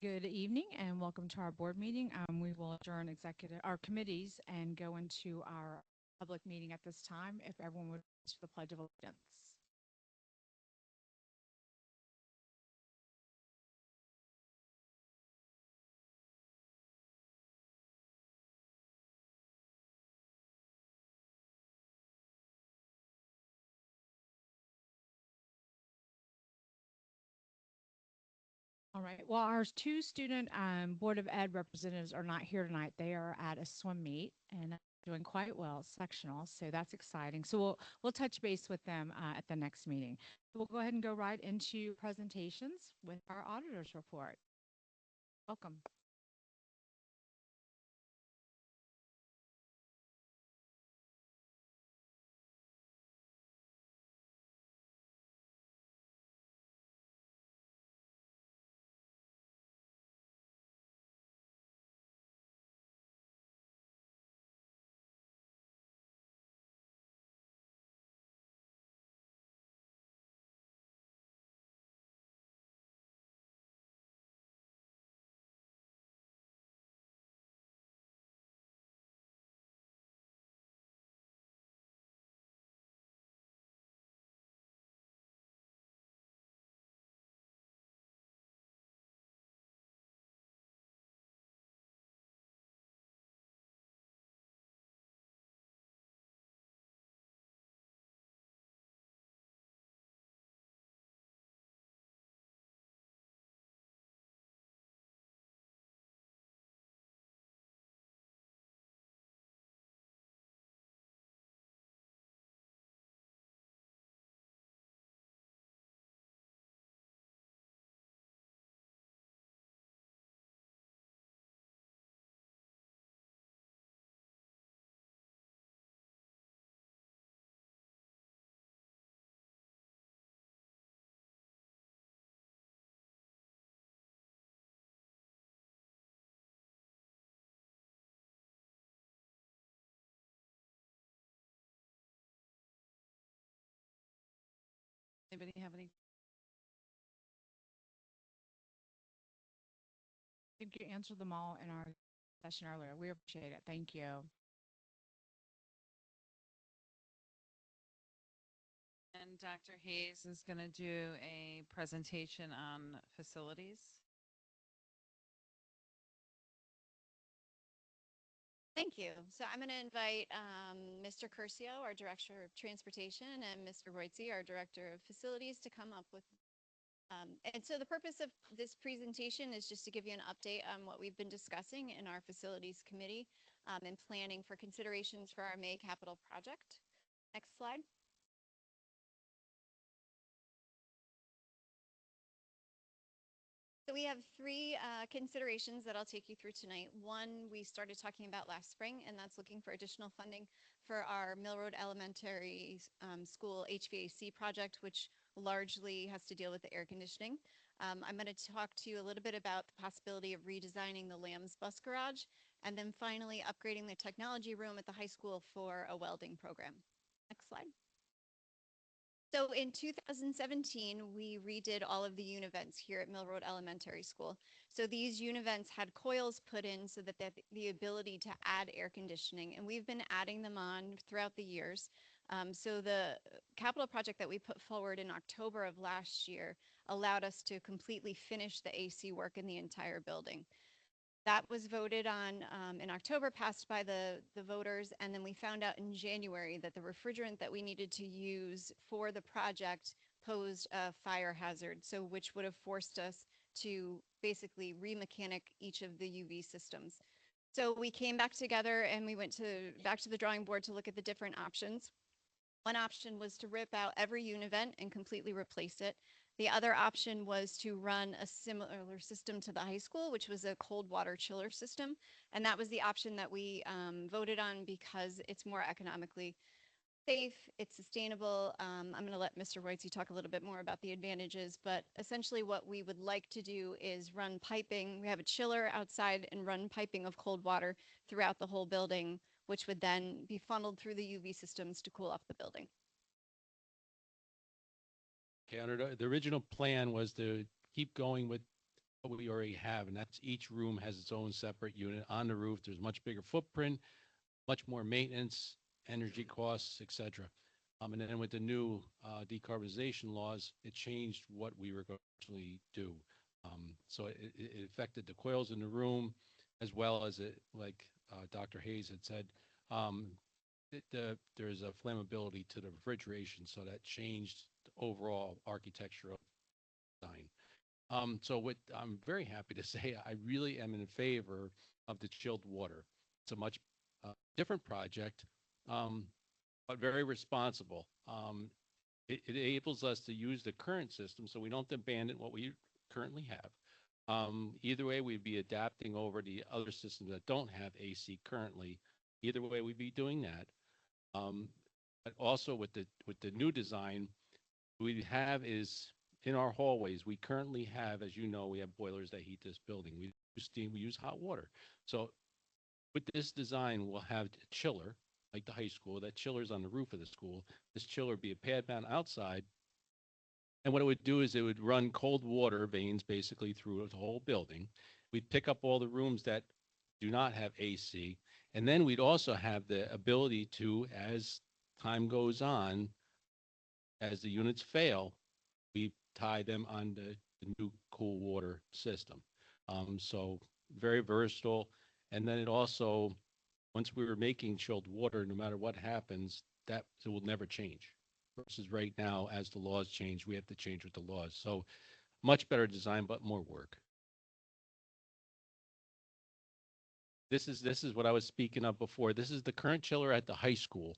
Good evening and welcome to our board meeting. We will adjourn our committees and go into our public meeting at this time. If everyone would rise for the Pledge of Allegiance. All right. Well, our two student Board of Ed representatives are not here tonight. They are at a swim meet and doing quite well, sectional. So that's exciting. So we'll touch base with them at the next meeting. We'll go ahead and go right into presentations with our auditor's report. Welcome. Anybody have any? I think you answered them all in our session earlier. We appreciate it. Thank you. And Dr. Hayes is going to do a presentation on facilities. Thank you. So I'm going to invite Mr. Curcio, our Director of Transportation, and Mr. Roitze, our Director of Facilities, to come up with. And so the purpose of this presentation is just to give you an update on what we've been discussing in our Facilities Committee and planning for considerations for our May capital project. Next slide. So we have three considerations that I'll take you through tonight. One, we started talking about last spring, and that's looking for additional funding for our Mill Road Elementary School HVAC project, which largely has to deal with the air conditioning. I'm going to talk to you a little bit about the possibility of redesigning the Lambs bus garage, and then finally upgrading the technology room at the high school for a welding program. Next slide. So in 2017, we redid all of the univents here at Mill Road Elementary School. So these univents had coils put in so that they have the ability to add air conditioning, and we've been adding them on throughout the years. So the capital project that we put forward in October of last year allowed us to completely finish the AC work in the entire building. That was voted on in October, passed by the voters, and then we found out in January that the refrigerant that we needed to use for the project posed a fire hazard, so which would have forced us to basically remechanic each of the UV systems. So we came back together and we went back to the drawing board to look at the different options. One option was to rip out every univent and completely replace it. The other option was to run a similar system to the high school, which was a cold water chiller system. And that was the option that we voted on because it's more economically safe, it's sustainable. I'm going to let Mr. Roitze talk a little bit more about the advantages, but essentially what we would like to do is run piping. We have a chiller outside and run piping of cold water throughout the whole building, which would then be funneled through the UV systems to cool off the building. Okay, under the original plan was to keep going with what we already have, and that's each room has its own separate unit on the roof. There's much bigger footprint, much more maintenance, energy costs, et cetera. And then with the new decarbonization laws, it changed what we were going to actually do. So it affected the coils in the room, as well as it, like Dr. Hayes had said, um, there's a flammability to the refrigeration, so that changed the overall architecture of design. So what I'm very happy to say, I really am in favor of the chilled water. It's a much different project, um, but very responsible. It enables us to use the current system so we don't abandon what we currently have. Either way, we'd be adapting over the other systems that don't have AC currently. Either way, we'd be doing that. Um, but also with the new design, we have is in our hallways. We currently have, as you know, we have boilers that heat this building. We use steam, we use hot water. So with this design, we'll have a chiller like the high school. That chiller's on the roof of the school. This chiller would be a pad mount outside. And what it would do is it would run cold water veins basically through the whole building. We'd pick up all the rooms that do not have AC. And then we'd also have the ability to, as time goes on, as the units fail, we tie them on the new cool water system. So very versatile. And then it also, once we were making chilled water, no matter what happens, that it will never change. Versus right now, as the laws change, we have to change with the laws. So much better design, but more work. This is what I was speaking of before. This is the current chiller at the high school.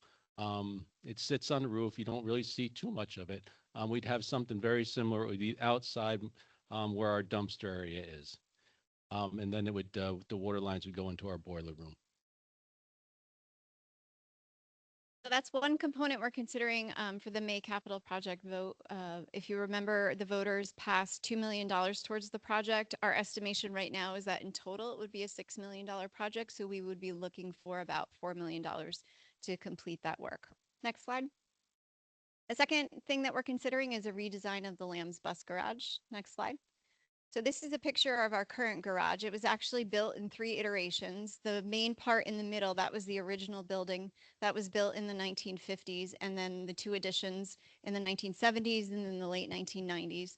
It sits on the roof. You don't really see too much of it. We'd have something very similar. It would be outside where our dumpster area is. And then it would the water lines would go into our boiler room. So that's one component we're considering for the May capital project vote. If you remember, the voters passed $2 million towards the project. Our estimation right now is that in total it would be a $6 million project. So we would be looking for about $4 million to complete that work. Next slide. The second thing that we're considering is a redesign of the Lambs bus garage. Next slide. So this is a picture of our current garage. It was actually built in 3 iterations. The main part in the middle, that was the original building that was built in the 1950s, and then the 2 additions in the 1970s and then the late 1990s.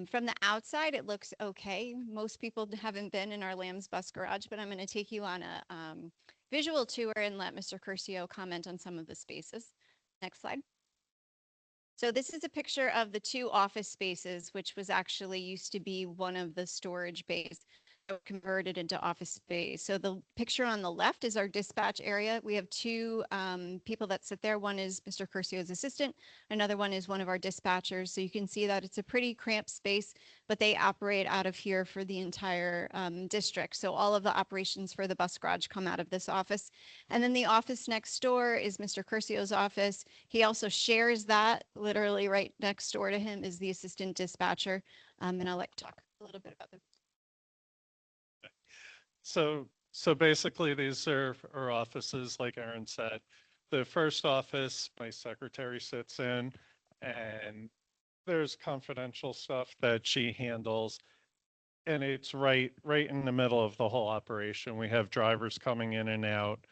From the outside, it looks okay. Most people haven't been in our Lambs bus garage, but I'm going to take you on a visual tour and let Mr. Curcio comment on some of the spaces. Next slide. So this is a picture of the 2 office spaces, which was actually used to be one of the storage bays that were converted into office space. So the picture on the left is our dispatch area. We have 2 people that sit there. One is Mr. Curcio's assistant. Another one is one of our dispatchers. So you can see that it's a pretty cramped space, but they operate out of here for the entire district. So all of the operations for the bus garage come out of this office. And then the office next door is Mr. Curcio's office. He also shares that. Literally right next door to him is the assistant dispatcher. And I'll like talk a little bit about them. So basically these are our offices, like Aaron said. The first office, my secretary sits in, and there's confidential stuff that she handles. And it's right in the middle of the whole operation. We have drivers coming in and out.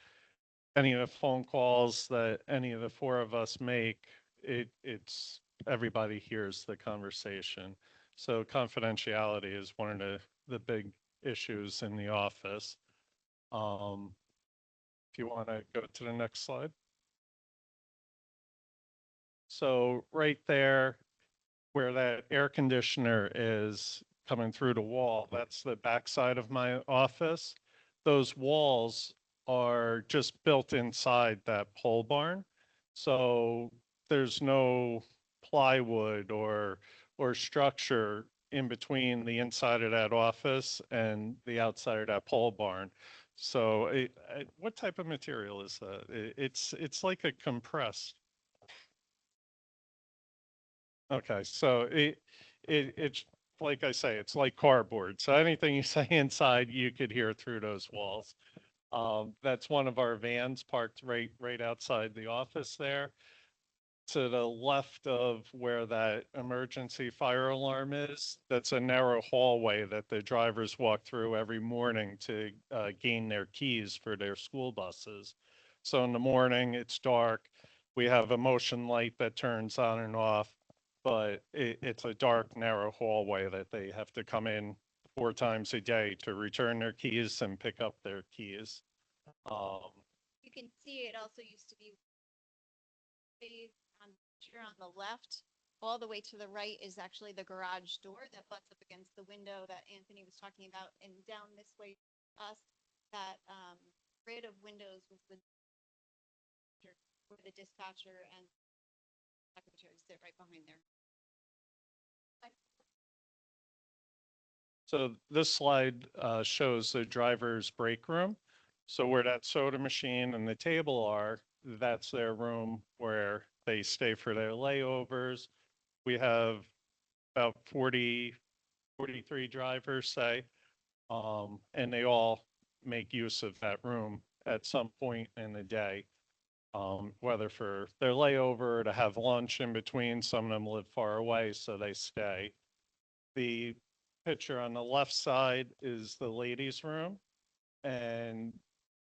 Any of the phone calls that any of the 4 of us make, it's everybody hears the conversation. So confidentiality is one of the big issues in the office. If you want to go to the next slide. So right there, where that air conditioner is coming through the wall, that's the backside of my office. Those walls are just built inside that pole barn. So there's no plywood or structure in between the inside of that office and the outside of that pole barn. So what type of material is that? It's like a compressed. Okay, so it's like I say, it's like cardboard. So anything you say inside, you could hear through those walls. That's one of our vans parked right outside the office there. to the left of where that emergency fire alarm is, that's a narrow hallway that the drivers walk through every morning to gain their keys for their school buses. So in the morning, it's dark. We have a motion light that turns on and off, but it's a dark, narrow hallway that they have to come in 4 times a day to return their keys and pick up their keys. Um, You can see it also used to be on the picture on the left. All the way to the right is actually the garage door that butts up against the window that Anthony was talking about. And down this way, us, that grid of windows was the where the dispatcher and secretary sit right behind there. So this slide shows the driver's break room. So where that soda machine and the table are, that's their room where they stay for their layovers. We have about 40, 43 drivers, say, and they all make use of that room at some point in the day, whether for their layover or to have lunch in between. Some of them live far away, so they stay. The picture on the left side is the ladies' room, and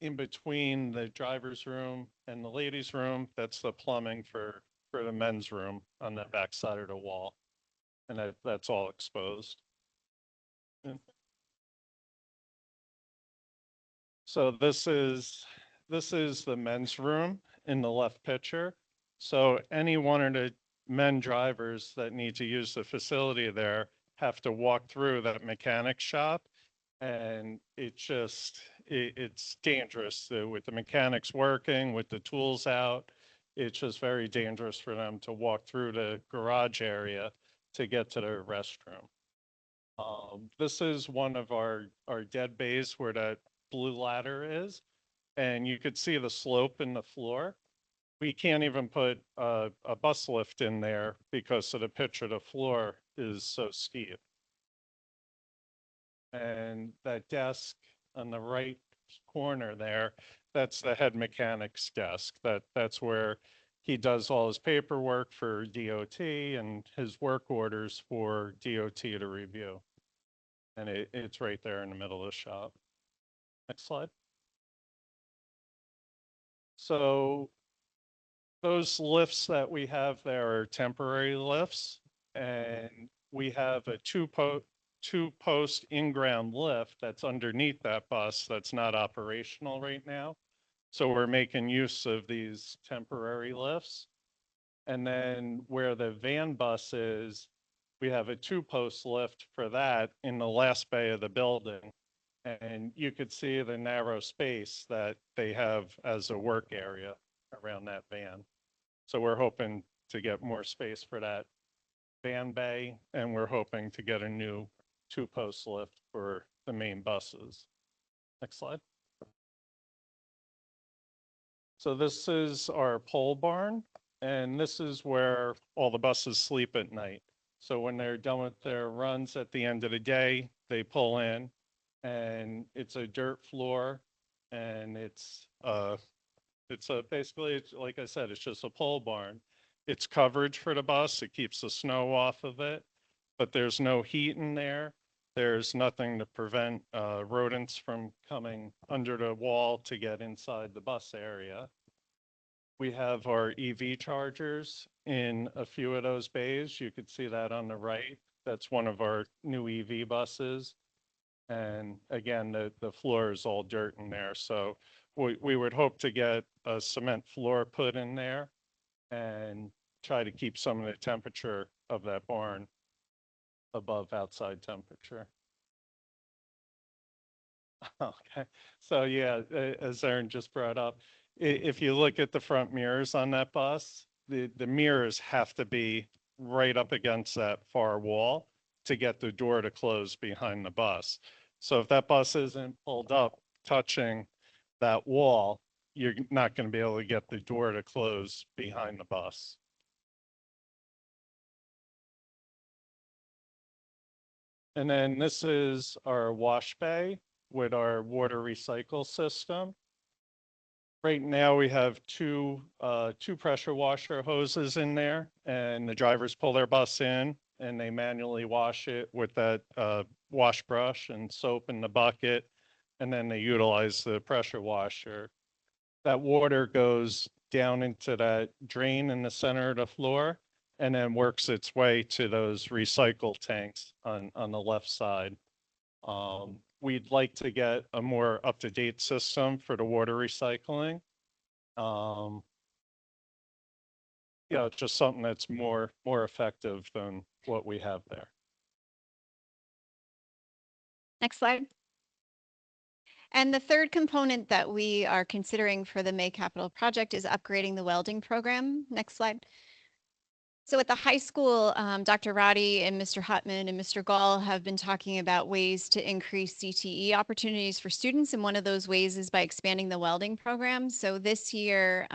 in between the driver's room and the ladies' room, that's the plumbing for the men's room on the back side of the wall, and that's all exposed. And so this is the men's room in the left picture. So any one of the men drivers that need to use the facility there have to walk through that mechanic shop. And it's dangerous with the mechanics working, with the tools out. It's just very dangerous for them to walk through the garage area to get to their restroom. This is one of our dead bays where that blue ladder is, and you could see the slope in the floor. We can't even put a bus lift in there because of the pitch of the floor is so steep. And that desk on the right corner there, that's the head mechanic's desk. That's where he does all his paperwork for DOT and his work orders for DOT to review. And it's right there in the middle of the shop. Next slide. So those lifts that we have there are temporary lifts, and we have a two post in-ground lift that's underneath that bus that's not operational right now. So we're making use of these temporary lifts. And then where the van bus is, we have a two-post lift for that in the last bay of the building. And you could see the narrow space that they have as a work area around that van. So we're hoping to get more space for that van bay, and we're hoping to get a new two-post lift for the main buses. Next slide. So this is our pole barn, and this is where all the buses sleep at night. So when they're done with their runs at the end of the day, they pull in, and it's a dirt floor, and basically, it's like I said, it's just a pole barn. It's coverage for the bus. It keeps the snow off of it, but there's no heat in there. There's nothing to prevent rodents from coming under the wall to get inside the bus area. We have our EV chargers in a few of those bays. You could see that on the right. That's one of our new EV buses. And again, the floor is all dirt in there. So we would hope to get a cement floor put in there and try to keep some of the temperature of that barn above outside temperature. Okay, so yeah, as Aaron just brought up, if you look at the front mirrors on that bus, the mirrors have to be right up against that far wall to get the door to close behind the bus. So if that bus isn't pulled up touching that wall, you're not going to be able to get the door to close behind the bus. And then this is our wash bay with our water recycle system. Right now, we have two pressure washer hoses in there, and the drivers pull their bus in, and they manually wash it with that wash brush and soap in the bucket, and then they utilize the pressure washer. That water goes down into that drain in the center of the floor, and then works its way to those recycle tanks on the left side. We'd like to get a more up-to-date system for the water recycling. Um, just something that's more effective than what we have there. Next slide. And the third component that we are considering for the May Capital Project is upgrading the welding program. Next slide. So at the high school, Dr. Roddy and Mr. Hutman and Mr. Gall have been talking about ways to increase CTE opportunities for students. And one of those ways is by expanding the welding program. So this year,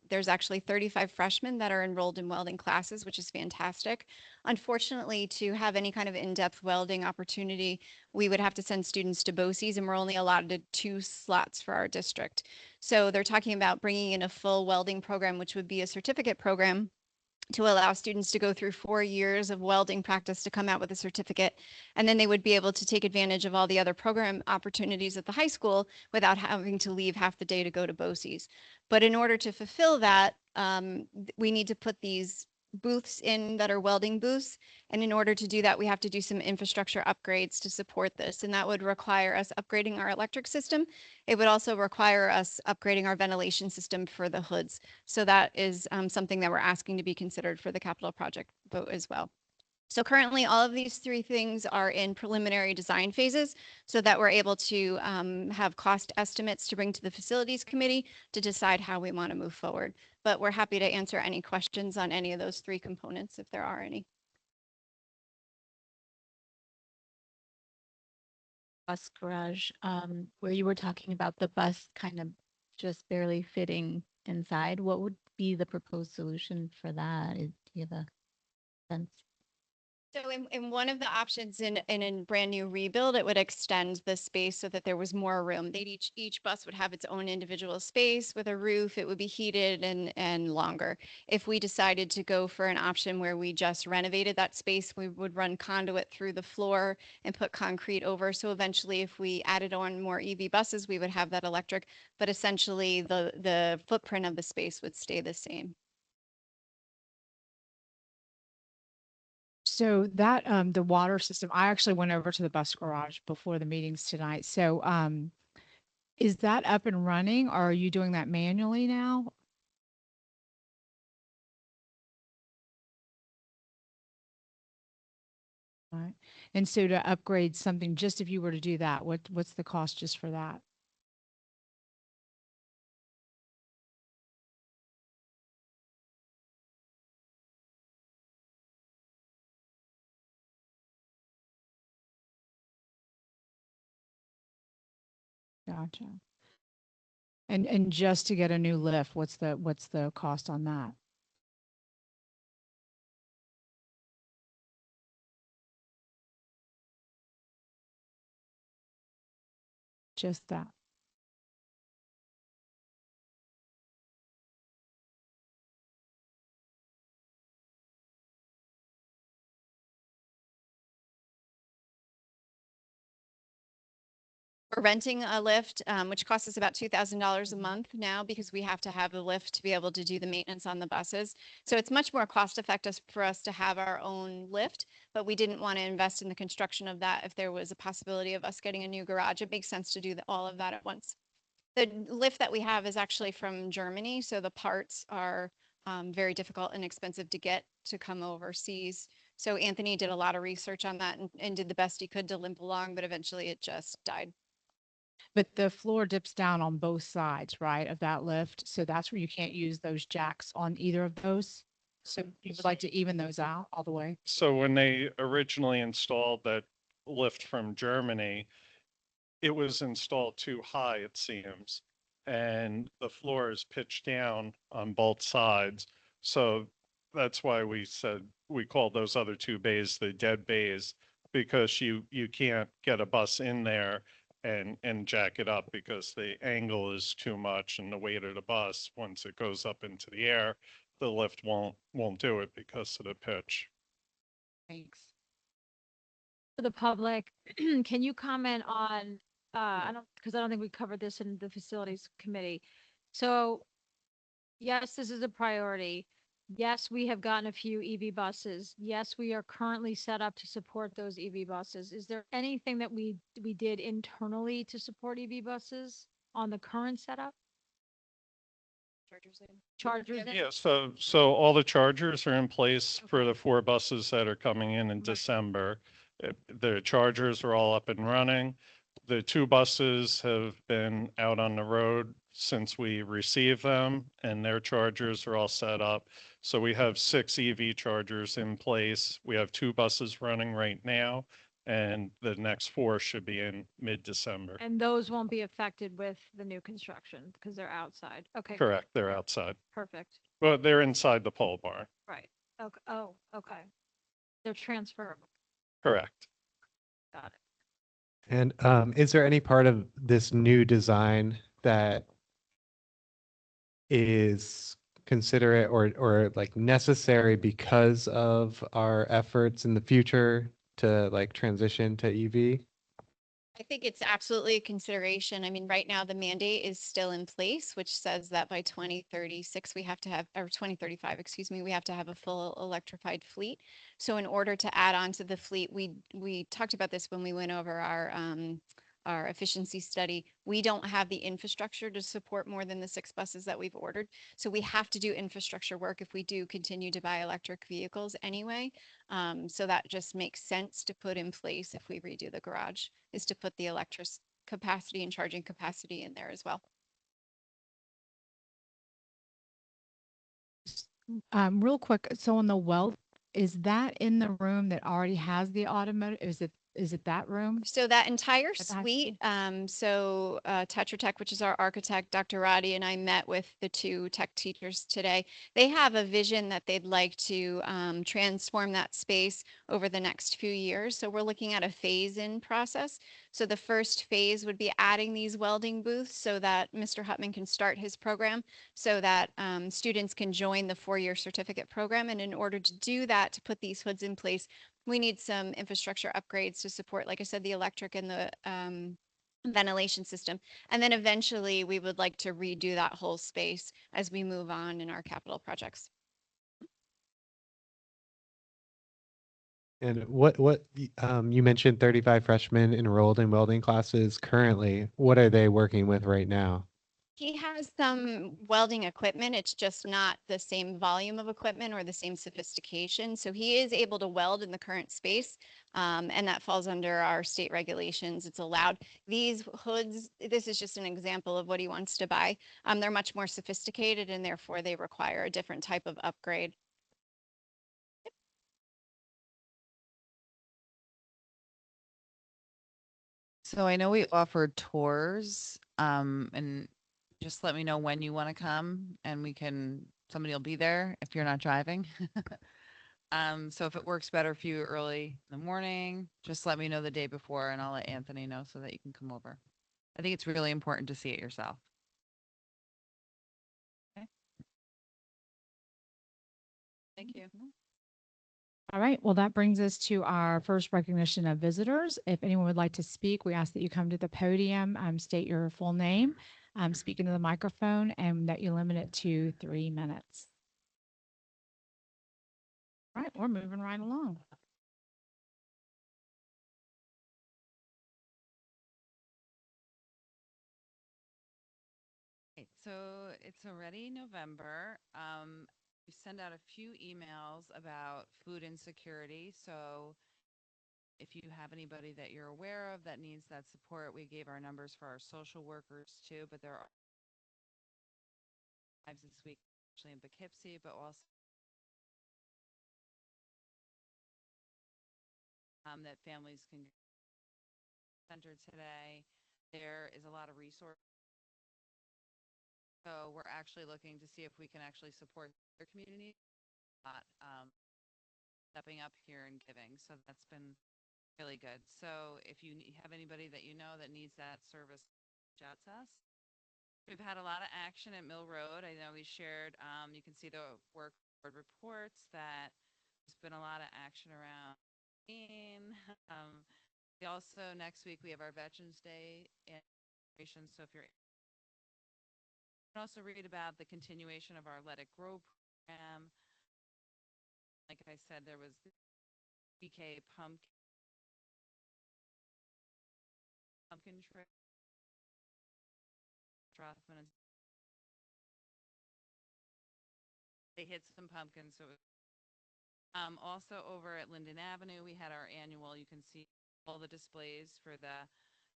there's actually 35 freshmen that are enrolled in welding classes, which is fantastic. Unfortunately, to have any kind of in-depth welding opportunity, we would have to send students to BoCEs, and we're only allotted 2 slots for our district. So they're talking about bringing in a full welding program, which would be a certificate program, to allow students to go through 4 years of welding practice to come out with a certificate. And then they would be able to take advantage of all the other program opportunities at the high school without having to leave half the day to go to BoCEs. But in order to fulfill that, we need to put these booths in that are welding booths. And in order to do that, we have to do some infrastructure upgrades to support this. And that would require us upgrading our electric system. It would also require us upgrading our ventilation system for the hoods. So that is something that we're asking to be considered for the capital project vote as well. So currently, all of these 3 things are in preliminary design phases so that we're able to have cost estimates to bring to the facilities committee to decide how we want to move forward. But we're happy to answer any questions on any of those 3 components if there are any. Bus garage, where you were talking about the bus kind of just barely fitting inside, what would be the proposed solution for that? Do you have a sense? So in one of the options in a brand new rebuild, it would extend the space so that there was more room. They'd each bus would have its own individual space with a roof. It would be heated and longer. If we decided to go for an option where we just renovated that space, we would run conduit through the floor and put concrete over. So eventually, if we added on more EV buses, we would have that electric, but essentially the footprint of the space would stay the same. So that the water system, I actually went over to the bus garage before the meetings tonight. So is that up and running, or are you doing that manually now? Right. And so to upgrade something, just if you were to do that, what's the cost just for that? Gotcha. And just to get a new lift, what's the cost on that? Just that. We're renting a lift, which costs us about $2,000 a month now because we have to have the lift to be able to do the maintenance on the buses. So it's much more cost effective for us to have our own lift, but we didn't want to invest in the construction of that if there was a possibility of us getting a new garage. It makes sense to do all of that at once. The lift that we have is actually from Germany, so the parts are very difficult and expensive to get to come overseas. So Anthony did a lot of research on that and did the best he could to limp along, but eventually it just died. But the floor dips down on both sides, right, of that lift. So that's where you can't use those jacks on either of those. So you would like to even those out all the way? So when they originally installed that lift from Germany, it was installed too high, it seems. And the floor is pitched down on both sides. So that's why we said we called those other 2 bays the dead bays, because you can't get a bus in there and jack it up because the angle is too much and the weight of the bus, once it goes up into the air, the lift won't do it because of the pitch. Thanks. For the public, can you comment on, because I don't think we covered this in the facilities committee. So yes, this is a priority. Yes, we have gotten a few EV buses. Yes, we are currently set up to support those EV buses. Is there anything that we did internally to support EV buses on the current setup? Chargers? Yeah, so all the chargers are in place for the 4 buses that are coming in Right. December. The chargers are all up and running. The 2 buses have been out on the road since we received them, and their chargers are all set up. So we have 6 EV chargers in place. We have 2 buses running right now, and the next 4 should be in mid-December. And those won't be affected with the new construction because they're outside. Okay, Correct, they're outside. perfect. Well, they're inside the pole barn. Right. Okay. Oh, okay. They're transferable. Correct. Got it. And is there any part of this new design that is considerate or like necessary because of our efforts in the future to like transition to EV? I think it's absolutely a consideration. I mean, right now the mandate is still in place, which says that by 2036, we have to have, or 2035, excuse me, we have to have a full electrified fleet. So in order to add on to the fleet, we talked about this when we went over our efficiency study. We don't have the infrastructure to support more than the 6 buses that we've ordered. So we have to do infrastructure work if we do continue to buy electric vehicles anyway. So that just makes sense to put in place if we redo the garage, is to put the electric capacity and charging capacity in there as well. Real quick, so on the weld, is that in the room that already has the automotive? Is it that room? So that entire At the high suite, Tetra Tech, which is our architect, Dr. Roddy, and I met with the 2 tech teachers today. They have a vision that they'd like to transform that space over the next few years. So we're looking at a phase-in process. So the first phase would be adding these welding booths so that Mr. Hutman can start his program, so that students can join the 4-year certificate program. And in order to do that, to put these hoods in place, we need some infrastructure upgrades to support, like I said, the electric and the ventilation system. And then eventually we would like to redo that whole space as we move on in our capital projects. And you mentioned 35 freshmen enrolled in welding classes currently. What are they working with right now? He has some welding equipment. It's just not the same volume of equipment or the same sophistication. So he is able to weld in the current space, and that falls under our state regulations. It's allowed. These hoods, this is just an example of what he wants to buy. They're much more sophisticated, and therefore they require a different type of upgrade. So I know we offered tours, and just let me know when you want to come and somebody will be there if you're not driving. So if it works better for you early in the morning, just let me know the day before and I'll let Anthony know so that you can come over. I think it's really important to see it yourself. Okay. Thank you. All right. Well, that brings us to our first recognition of visitors. If anyone would like to speak, we ask that you come to the podium, state your full name, speak into the microphone, and that you limit it to 3 minutes. All right. We're moving right along. Okay, so it's already November. We send out a few emails about food insecurity. So if you have anybody that you're aware of that needs that support, we gave our numbers for our social workers too, but there are lives this week actually in Poughkeepsie, but also that families can center today. There is a lot of resources. So we're actually looking to see if we can actually support their community, stepping up here and giving. So that's been really good. So if you have anybody that you know that needs that service, reach out to us. We've had a lot of action at Mill Road. I know we shared, you can see the work board reports that there's been a lot of action around. Um, we also, next week, we have our Veterans Day in celebration. So if you're, you can also read about the continuation of our Let It Grow program. Like I said, there was the BK pumpkin trip. Rothman, they hit some pumpkins. So also over at Linden Avenue, we had our annual, you can see all the displays for the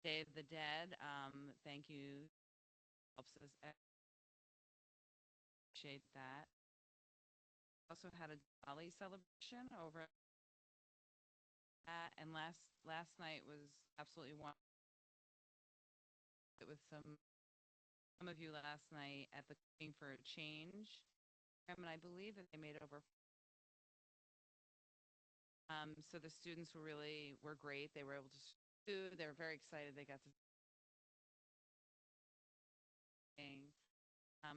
Day of the Dead. Thank you. Helps us appreciate that. Also had a Diwali celebration over and last night was absolutely wonderful. With some of you last night at the Cooking for a Change, and I believe that they made over. So the students were great. They were able to do. They were very excited. They got to.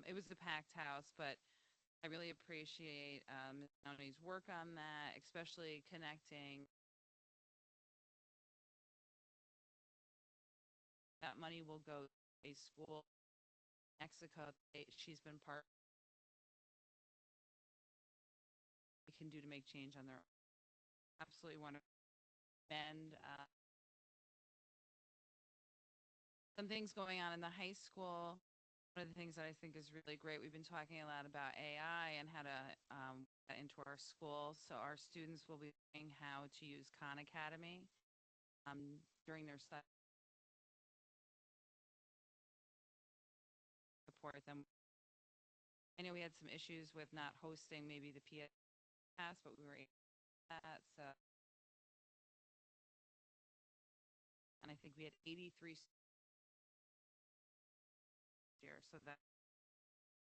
It was a packed house, but I really appreciate Ms. Downey's work on that, especially connecting. That money will go to a school in Mexico. She's been part. We can do to make change on their own. Absolutely wonderful. And some things going on in the high school. One of the things that I think is really great, we've been talking a lot about AI and how to get into our school. So our students will be learning how to use Khan Academy during their study. Support them. I know we had some issues with not hosting maybe the PS, but we were able to do that. So, and I think we had 83 here. So that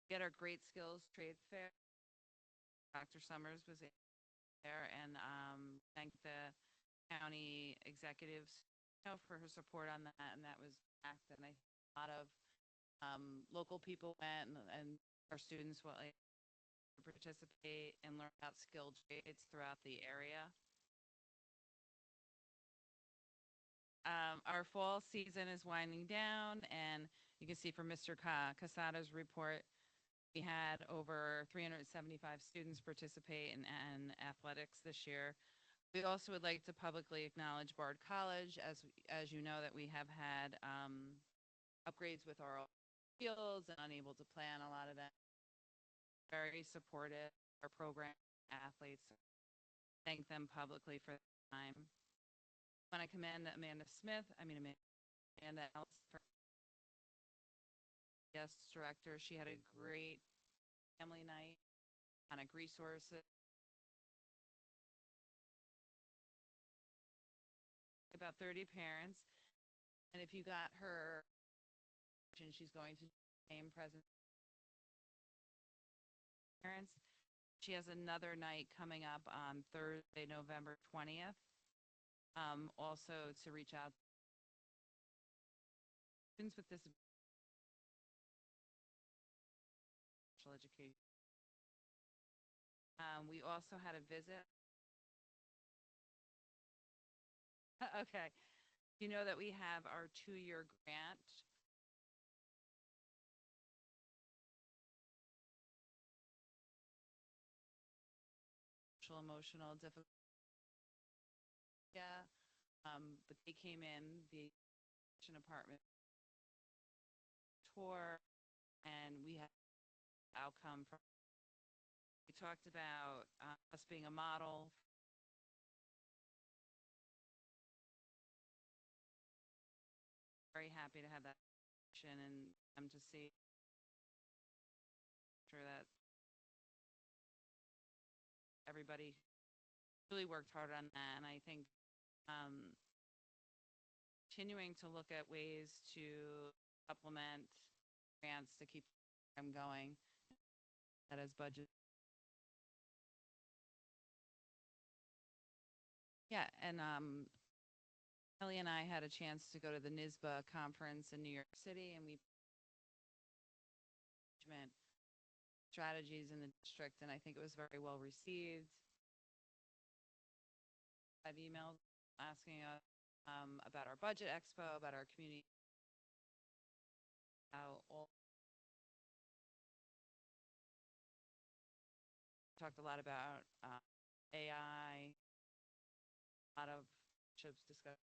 we had our Great Skills Trade Fair. Dr. Summers was there, and thank the county executives, for her support on that, and that was packed. And I think a lot of local people went, and our students will participate and learn about skilled trades throughout the area. Our fall season is winding down, and you can see from Mr. Casada's report, we had over 375 students participate in athletics this year. We also would like to publicly acknowledge Bard College, as you know, that we have had upgrades with our fields and unable to plan a lot of that. Very supportive of our program athletes. Thank them publicly for the time. I want to commend Amanda Ellis, guest director. She had a great family night on resources. About 30 parents. And if you got her, she's going to name present parents. She has another night coming up on Thursday, November 20th. Also to reach out to students with disabilities. Education. We also had a visit. Okay. You know that we have our 2-year grant. Social emotional difficulty. Yeah. But they came in the apartment tour, and we had outcome from. We talked about us being a model. Very happy to have that and to see sure that everybody really worked hard on that. And I think continuing to look at ways to supplement grants to keep them going. That is budget. Yeah, and Kelly and I had a chance to go to the NISBA conference in New York City, and we management strategies in the district, and I think it was very well received. I've emailed asking us about our budget expo, about our community, how all talked a lot about AI, a lot of chips discussed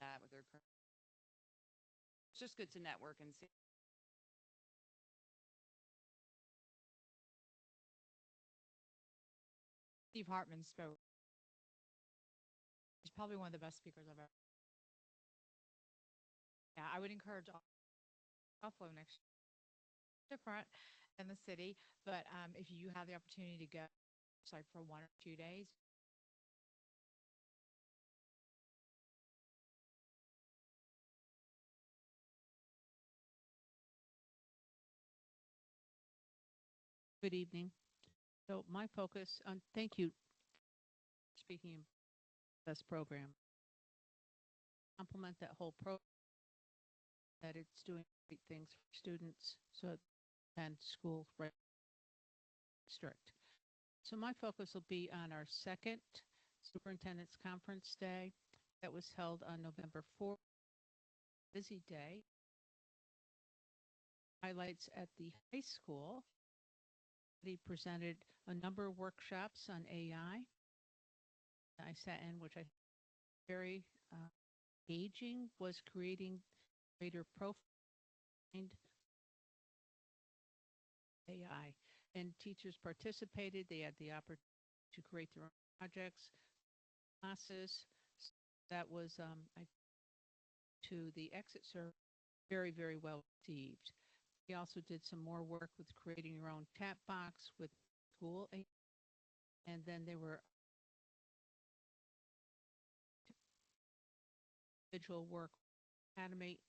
that with their current. It's just good to network and see. Steve Hartman spoke. He's probably one of the best speakers I've ever. Yeah, I would encourage all Buffalo next different in the city, but if you have the opportunity to go, it's like for 1 or 2 days. Good evening. So my focus on, thank you, speaking of best program, complement that whole program, that it's doing great things for students so and school right district. So my focus will be on our second superintendent's conference day that was held on November 4th, busy day. Highlights at the high school. He presented a number of workshops on AI. I sat in, which I very engaging, was creating greater profile AI. And teachers participated. They had the opportunity to create their own projects, classes. That was to the exit survey, very, very well received. We also did some more work with creating your own chat box with school. And then there were individual work, Animate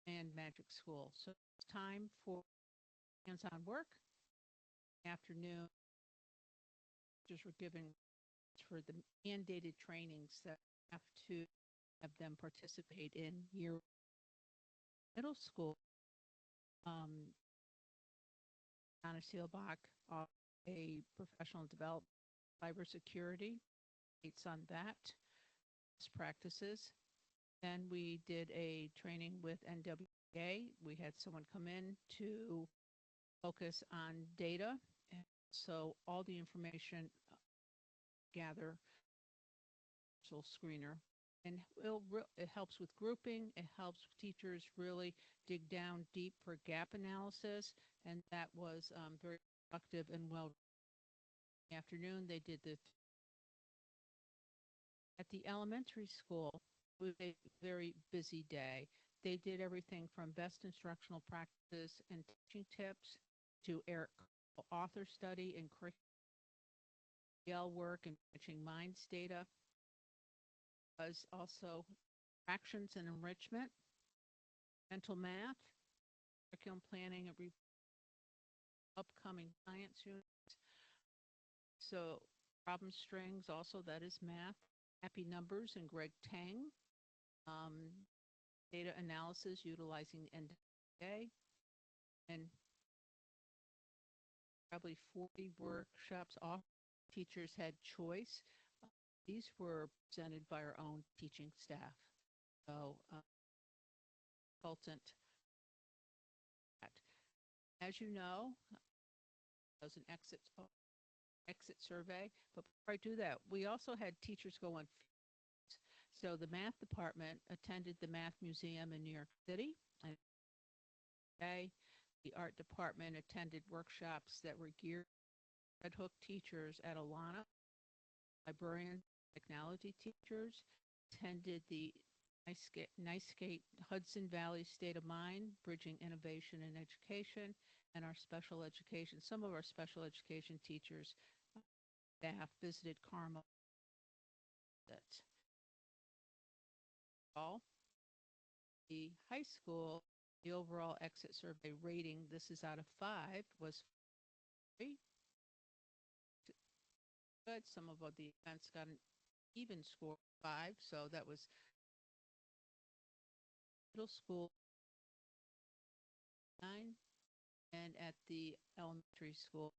and Magic School. So it's time for hands-on work. Afternoon, just were given for the mandated trainings that have to have them participate in year middle school. Anna Seelbach, a professional development cybersecurity, it's on that practices. Then we did a training with NWA. We had someone come in to focus on data. And so all the information gather screener. And it helps with grouping. It helps teachers really dig down deep for gap analysis. And that was very productive and well. In the afternoon, they did the at the elementary school. It was a very busy day. They did everything from best instructional practices and teaching tips to Eric author study and curriculum work and matching minds data. Was also fractions and enrichment, mental math, curriculum planning, and upcoming science units. So problem strings also, that is math. Happy numbers and Greg Tang. Data analysis utilizing NWA, and probably 40 workshops off. Teachers had choice. These were presented by our own teaching staff. So, consultant. As you know, as an exit survey, but before I do that, we also had teachers go on. So the math department attended the Math Museum in New York City. The art department attended workshops that were geared to Red Hook teachers at Alana. Librarian technology teachers attended the NICE Hudson Valley State of Mind, Bridging Innovation and Education, and our special education. Some of our special education teachers, staff visited Carmel. All the high school, the overall exit survey rating, this is out of 5, was 3. Good. Some of the events got even score 5. So that was middle school 9 and at the elementary school.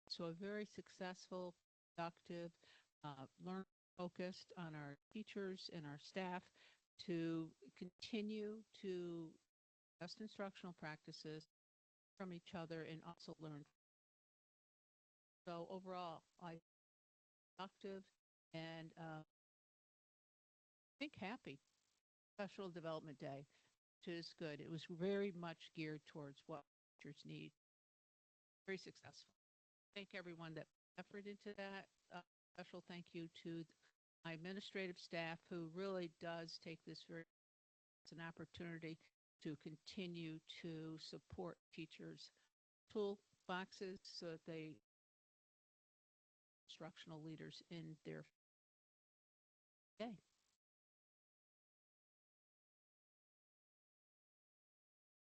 So a very successful, productive, learn focused on our teachers and our staff to continue to best instructional practices from each other and also learn. So overall, I productive and I think happy. Professional Development Day, which is good. It was very much geared towards what teachers need. Very successful. Thank everyone that put effort into that. Special thank you to my administrative staff who really does take this very as an opportunity to continue to support teachers' tool boxes so that they instructional leaders in their day.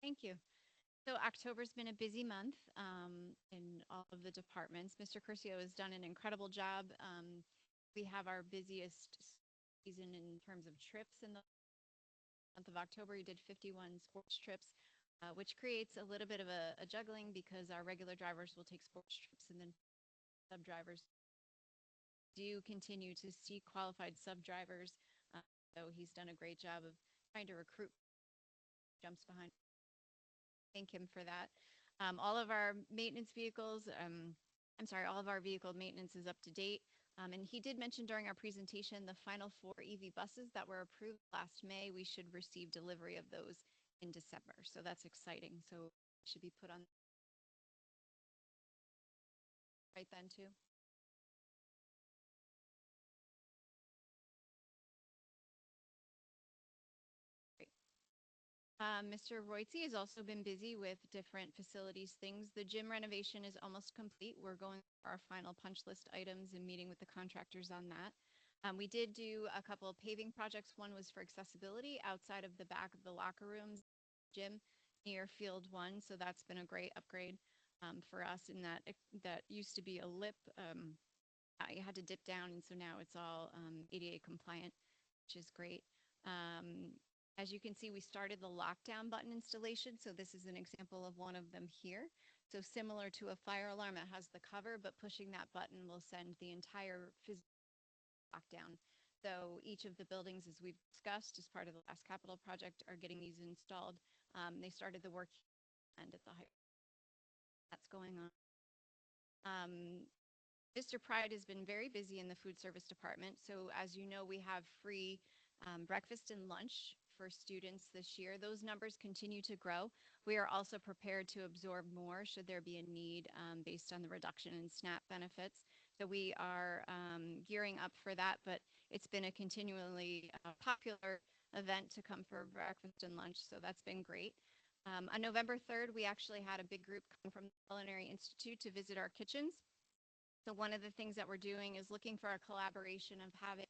Thank you. So October's been a busy month in all of the departments. Mr. Curcio has done an incredible job. We have our busiest season in terms of trips in the month of October. He did 51 sports trips, which creates a little bit of a juggling because our regular drivers will take sports trips and then sub drivers do continue to see qualified sub drivers. So he's done a great job of trying to recruit jumps behind. Thank him for that. All of our maintenance vehicles, I'm sorry, all of our vehicle maintenance is up to date. And he did mention during our presentation the final 4 EV buses that were approved last May. We should receive delivery of those in December. So that's exciting. So it should be put on right then too. Mr. Roitzi has also been busy with different facilities things. The gym renovation is almost complete. We're going for our final punch list items and meeting with the contractors on that. We did do a couple of paving projects. One was for accessibility outside of the back of the locker rooms, gym near Field 1. So that's been a great upgrade for us in that that used to be a lip. You had to dip down, and so now it's all ADA compliant, which is great. As you can see, we started the lockdown button installation. So this is an example of one of them here. So similar to a fire alarm, it has the cover, but pushing that button will send the entire lockdown. So each of the buildings, as we've discussed as part of the last capital project, are getting these installed. They started the work and at the high that's going on. Mr. Pride has been very busy in the food service department. So as you know, we have free breakfast and lunch for students this year. Those numbers continue to grow. We are also prepared to absorb more should there be a need based on the reduction in SNAP benefits. So we are gearing up for that, but it's been a continually popular event to come for breakfast and lunch. So that's been great. On November 3rd, we actually had a big group come from the Culinary Institute to visit our kitchens. So one of the things that we're doing is looking for a collaboration of having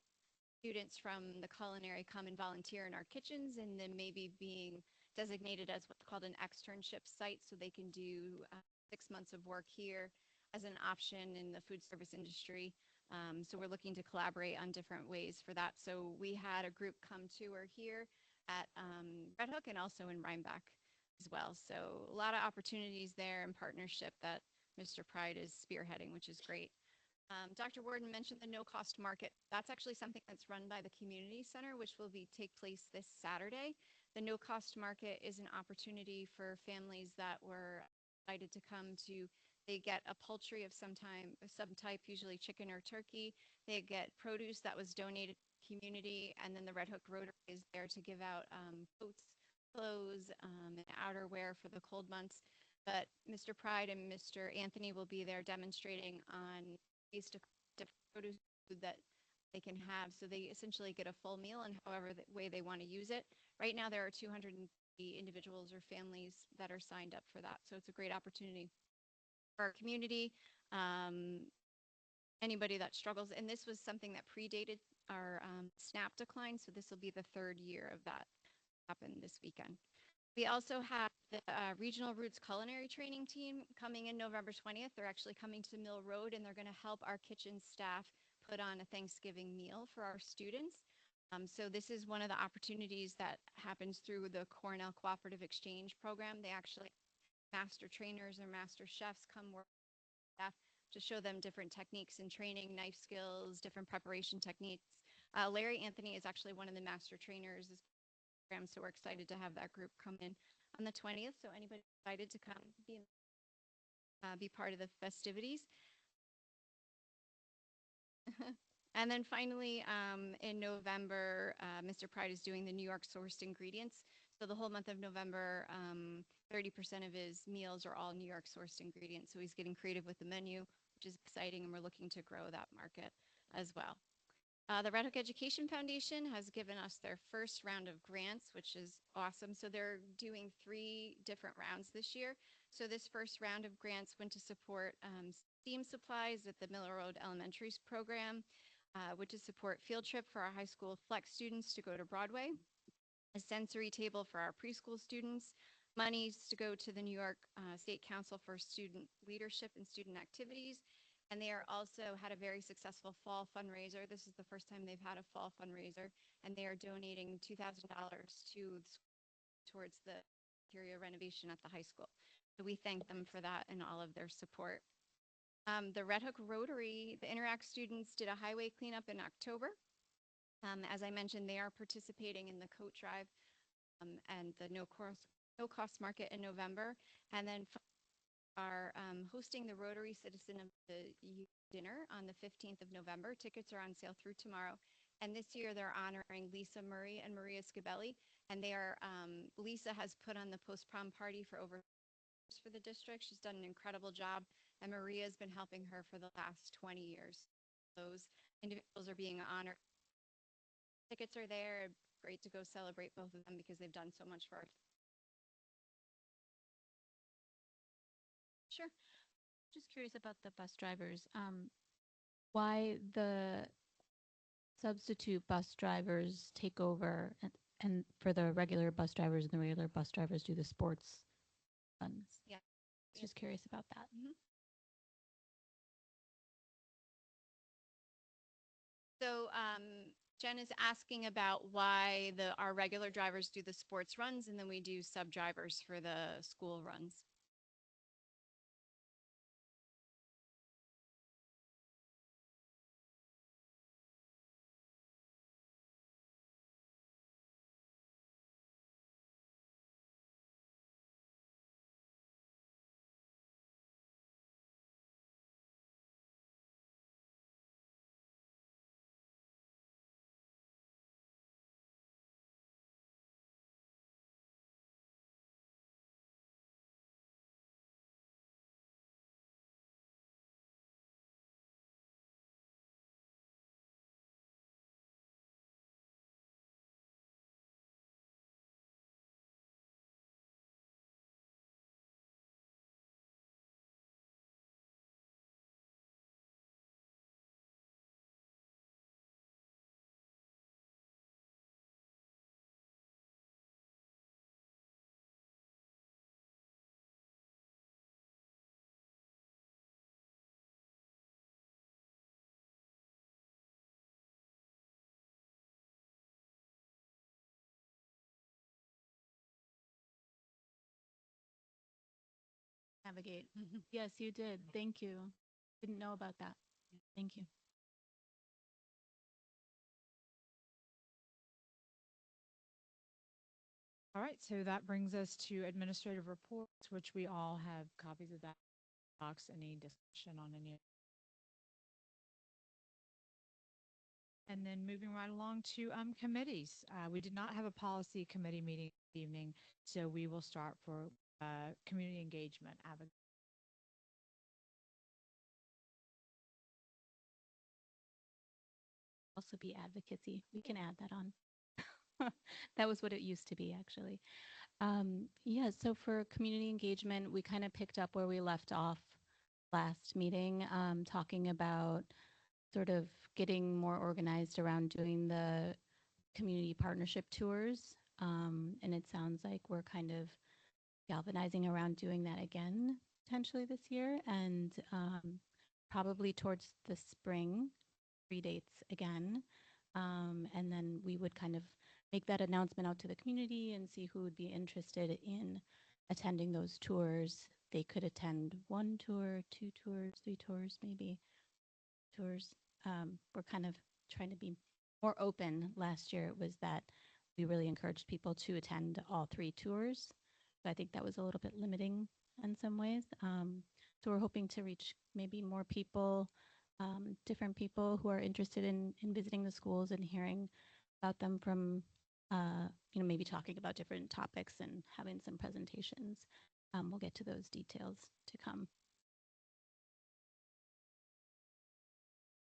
students from the culinary come and volunteer in our kitchens and then maybe being designated as what's called an externship site so they can do 6 months of work here as an option in the food service industry. So we're looking to collaborate on different ways for that. So we had a group come tour here at Red Hook and also in Rhinebeck as well. So a lot of opportunities there in partnership that Mr. Pride is spearheading, which is great. Dr. Worden mentioned the no-cost market. That's actually something that's run by the community center, which will take place this Saturday. The no-cost market is an opportunity for families that were invited to come to. They get a poultry of some type, usually chicken or turkey. They get produce that was donated to the community, and then the Red Hook Rotary is there to give out coats, clothes, and outerwear for the cold months. But Mr. Pride and Mr. Anthony will be there demonstrating on ways to different produce food that they can have. So they essentially get a full meal and however the way they want to use it. Right now, there are 250 individuals or families that are signed up for that. So it's a great opportunity for our community. Anybody that struggles, and this was something that predated our SNAP decline. So this will be the 3rd year of that happen this weekend. We also have the Regional Roots Culinary Training Team coming in November 20th. They're actually coming to Mill Road and they're going to help our kitchen staff put on a Thanksgiving meal for our students. So this is one of the opportunities that happens through the Cornell Cooperative Exchange Program. They actually master trainers or master chefs come work with staff to show them different techniques and training, knife skills, different preparation techniques. Larry Anthony is actually one of the master trainers this program, so we're excited to have that group come in on the 20th. So anybody excited to come be part of the festivities. And then finally, in November, Mr. Pride is doing the New York sourced ingredients. So the whole month of November, 30% of his meals are all New York sourced ingredients. So he's getting creative with the menu, which is exciting, and we're looking to grow that market as well. The Red Hook Education Foundation has given us their first round of grants, which is awesome. So they're doing 3 different rounds this year. So this first round of grants went to support STEAM supplies at the Miller Road Elementary program, which is support field trip for our high school flex students to go to Broadway, a sensory table for our preschool students, monies to go to the New York State Council for Student Leadership and Student Activities, and they are also had a very successful fall fundraiser. This is the first time they've had a fall fundraiser, and they are donating $2,000 towards the interior renovation at the high school. So we thank them for that and all of their support. The Red Hook Rotary, the Interact students did a highway cleanup in October. As I mentioned, they are participating in the coat drive and the no cost market in November, and then are hosting the Rotary Citizen of the Year dinner on the 15th of November. Tickets are on sale through tomorrow. And this year they're honoring Lisa Murray and Maria Scabelli. And they are, Lisa has put on the post-prom party for over for the district. She's done an incredible job. And Maria has been helping her for the last 20 years. Those individuals are being honored. Tickets are there. Great to go celebrate both of them because they've done so much for us. Sure. Just curious about the bus drivers. Why the substitute bus drivers take over and for the regular bus drivers and the regular bus drivers do the sports runs? Yeah. Just curious about that. So Jen is asking about why our regular drivers do the sports runs and then we do sub drivers for the school runs. Navigate. Yes, you did. Thank you. Didn't know about that. Thank you. All right, so that brings us to administrative reports, which we all have copies of that box. Any discussion on any? And then moving right along to committees. We did not have a policy committee meeting this evening, so we will start for community engagement. Also be advocacy. We can add that on. That was what it used to be, actually. Yeah, so for community engagement, we kind of picked up where we left off last meeting, talking about sort of getting more organized around doing the community partnership tours. And it sounds like we're kind of galvanizing around doing that again potentially this year and probably towards the spring dates again. And then we would kind of make that announcement out to the community and see who would be interested in attending those tours. They could attend 1 tour, 2 tours, 3 tours, maybe tours. We're kind of trying to be more open. Last year it was that we really encouraged people to attend all 3 tours. So I think that was a little bit limiting in some ways. So we're hoping to reach maybe more people, different people who are interested in visiting the schools and hearing about them from, maybe talking about different topics and having some presentations. We'll get to those details to come.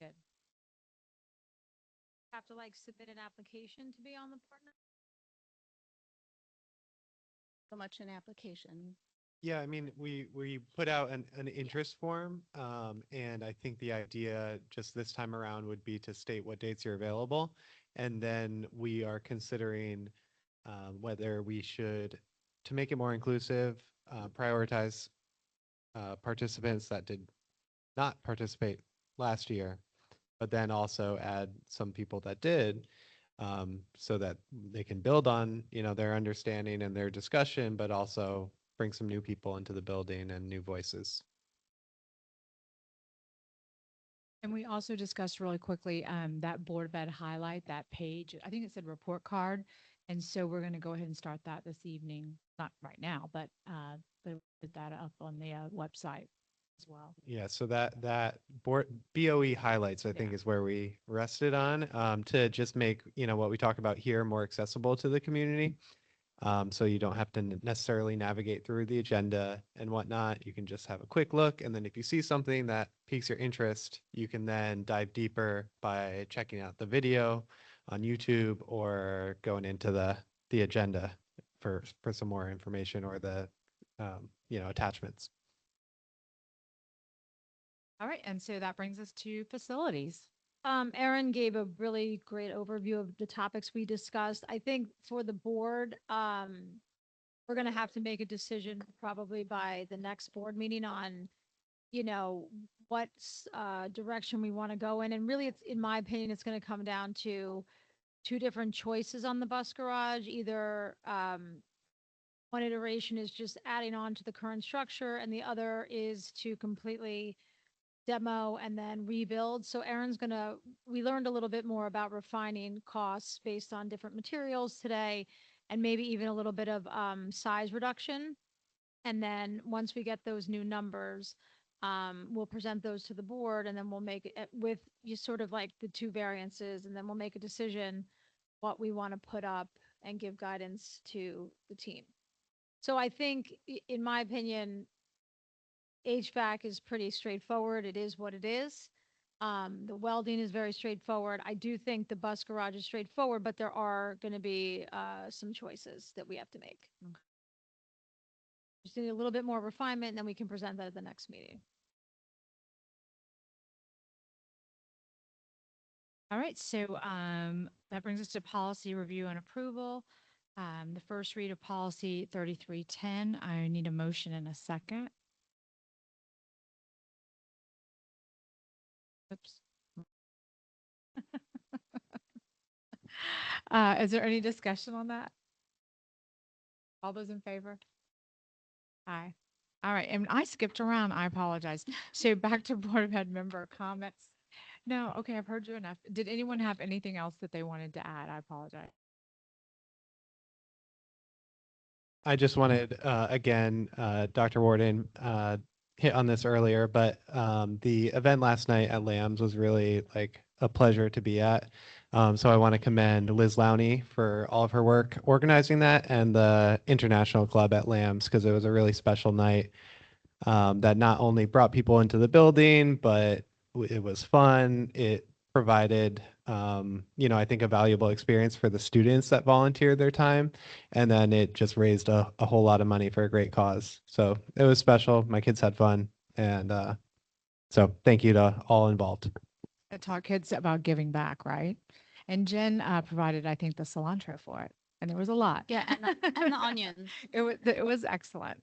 Good. Have to like submit an application to be on the partner. So much an application. Yeah, I mean, we put out an interest form, and I think the idea just this time around would be to state what dates you're available, and then we are considering whether we should, to make it more inclusive, prioritize participants that did not participate last year, but then also add some people that did, so that they can build on, their understanding and their discussion, but also bring some new people into the building and new voices. And we also discussed really quickly that Board of Ed highlight, that page. I think it said report card. And so we're going to go ahead and start that this evening. Not right now, but put that up on the website as well. Yeah, so that board BoE highlights, I think, Yeah. is where we rested on, to just make, what we talk about here more accessible to the community. So you don't have to necessarily navigate through the agenda and whatnot. You can just have a quick look. And then if you see something that piques your interest, you can then dive deeper by checking out the video on YouTube or going into the agenda for some more information or the, attachments. All right. And so that brings us to facilities. Erin gave a really great overview of the topics we discussed. I think for the board, we're going to have to make a decision probably by the next board meeting on, what direction we want to go in. And really, in my opinion, it's going to come down to 2 different choices on the bus garage. Either one iteration is just adding on to the current structure, and the other is to completely demo and then rebuild. So we learned a little bit more about refining costs based on different materials today, and maybe even a little bit of size reduction. And then once we get those new numbers, we'll present those to the board, and then we'll make it with you sort of like the 2 variances, and then we'll make a decision what we want to put up and give guidance to the team. So I think, in my opinion, HVAC is pretty straightforward. It is what it is. The welding is very straightforward. I do think the bus garage is straightforward, but there are going to be some choices that we have to make. Okay. Just need a little bit more refinement, and then we can present that at the next meeting. All right. So that brings us to policy review and approval. The first read of policy 3310. I need a motion and a second. Oops. Is there any discussion on that? All those in favor? Aye. All right. And I skipped around. I apologize. So back to Board of Ed member comments. No. Okay. I've heard you enough. Did anyone have anything else that they wanted to add? I apologize. I just wanted, again, Dr. Warden hit on this earlier, but the event last night at Lambs was really like a pleasure to be at. So I want to commend Liz Lowney for all of her work organizing that, and the International Club at Lambs, because it was a really special night that not only brought people into the building, but it was fun. It provided, I think, a valuable experience for the students that volunteered their time. And then it just raised a whole lot of money for a great cause. So it was special. My kids had fun. And so thank you to all involved. I taught kids about giving back, right? And Jen provided, I think, the cilantro for it. And there was a lot. Yeah, and the onions. It was excellent.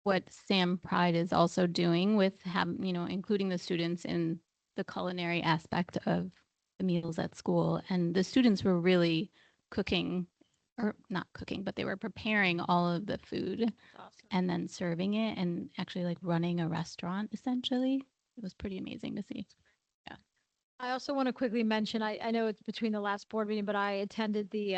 What Sam Pride is also doing with including the students in the culinary aspect of the meals at school. And the students were really cooking, or not cooking, but they were preparing all of the food and then serving it and actually like running a restaurant essentially. It was pretty amazing to see. I also want to quickly mention, I know it's between the last board meeting, but I attended the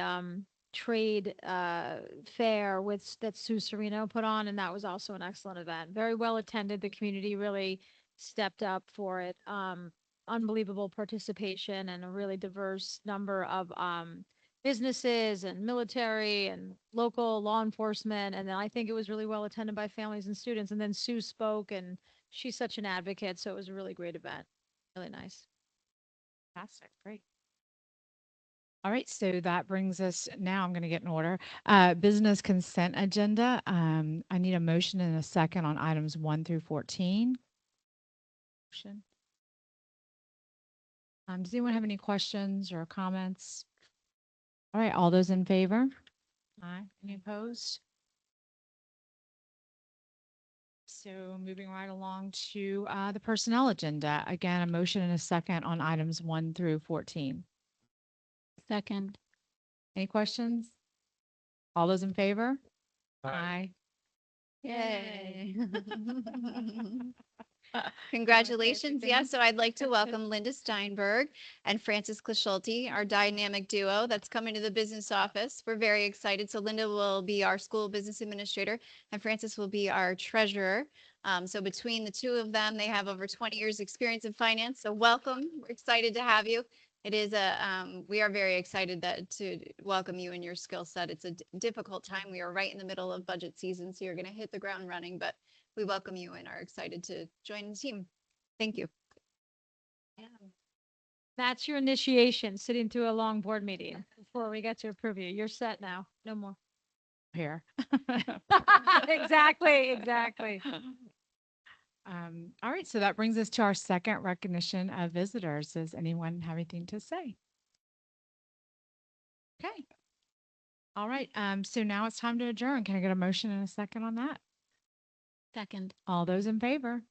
trade fair that Sue Serino put on, and that was also an excellent event. Very well attended. The community really stepped up for it. Unbelievable participation and a really diverse number of businesses and military and local law enforcement. And then I think it was really well attended by families and students. And then Sue spoke, and she's such an advocate, so it was a really great event. Really nice. Fantastic. Great. All right, so that brings us now. I'm going to get in order. Business consent agenda. I need a motion and a second on items 1 through 14. Motion. Does anyone have any questions or comments? All right, all those in favor? Aye. Any opposed? So moving right along to the personnel agenda. Again, a motion and a second on items 1 through 14. Second. Any questions? All those in favor? Aye. Yay. Congratulations. Yeah, so I'd like to welcome Linda Steinberg and Francis Clischulte, our dynamic duo that's coming to the business office. We're very excited. So Linda will be our school business administrator and Francis will be our treasurer. So between the two of them, they have over 20 years experience in finance. So welcome. We're excited to have you. It is we are very excited to welcome you and your skill set. It's a difficult time. We are right in the middle of budget season, so you're going to hit the ground running, but we welcome you and are excited to join the team. Thank you. That's your initiation, sitting through a long board meeting before we get to approve you. You're set now. No more. Here. Exactly. All right, so that brings us to our second recognition of visitors. Does anyone have anything to say? Okay. All right, so now it's time to adjourn. Can I get a motion and a second on that? Second. All those in favor?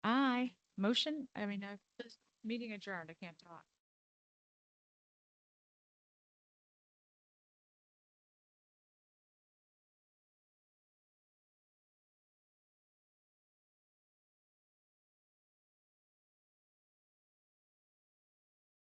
Aye. Motion, this meeting adjourned. I can't talk.